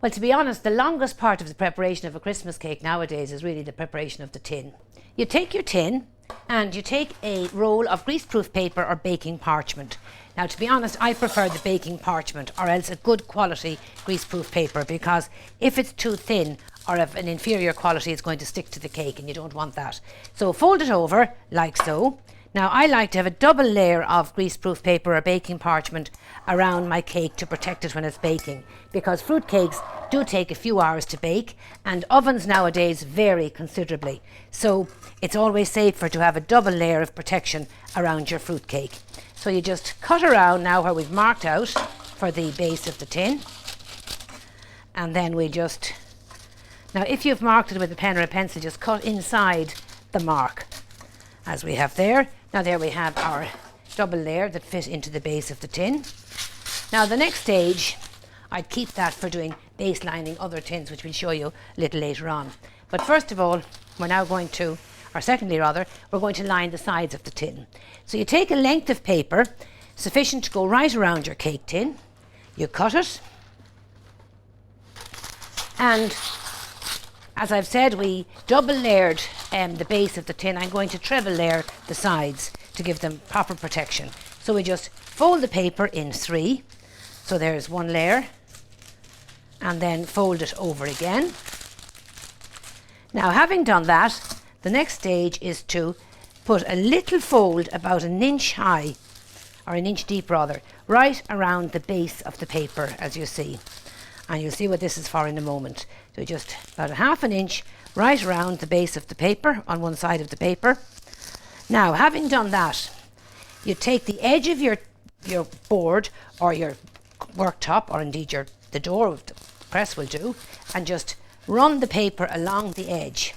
Well, to be honest, the longest part of the preparation of a Christmas cake nowadays is really the preparation of the tin. You take your tin and you take a roll of greaseproof paper or baking parchment. Now, to be honest, I prefer the baking parchment or else a good quality greaseproof paper, because if it's too thin or of an inferior quality, it's going to stick to the cake and you don't want that. So fold it over like so. Now, I like to have a double layer of greaseproof paper or baking parchment around my cake to protect it when it's baking, because fruit cakes do take a few hours to bake and ovens nowadays vary considerably. So it's always safer to have a double layer of protection around your fruit cake. So you just cut around now where we've marked out for the base of the tin. And then we just, now if you've marked it with a pen or a pencil, just cut inside the mark as we have there. Now there we have our double layer that fit into the base of the tin. Now the next stage, I'd keep that for doing base lining other tins, which we'll show you a little later on. But first of all, we're now going to, or secondly rather, we're going to line the sides of the tin. So you take a length of paper sufficient to go right around your cake tin. You cut it. And as I've said, we double layered the base of the tin. I'm going to treble layer the sides to give them proper protection. So we just fold the paper in three. So there's one layer, and then fold it over again. Now, having done that, the next stage is to put a little fold about an inch high, or an inch deep rather, right around the base of the paper, as you see. And you'll see what this is for in a moment. So just about a half an inch right around the base of the paper, on one side of the paper. Now, having done that, you take the edge of your board or your worktop, or indeed the door of the press will do, and just run the paper along the edge.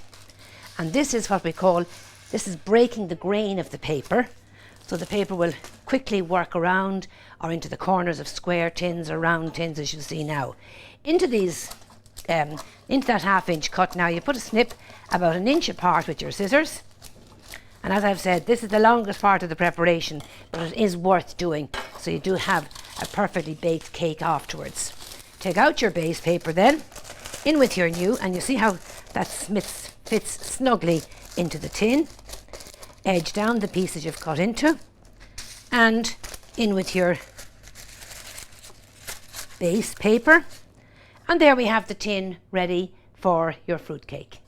And this is what we call, this is breaking the grain of the paper. So the paper will quickly work around or into the corners of square tins or round tins, as you see now. Into these, into that half-inch cut now, you put a snip about an inch apart with your scissors. And as I've said, this is the longest part of the preparation, but it is worth doing, so you do have a perfectly baked cake afterwards. Take out your base paper then, in with your new, and you see how that fits snugly into the tin. Edge down the pieces you've cut into, and in with your base paper. And there we have the tin ready for your fruit cake.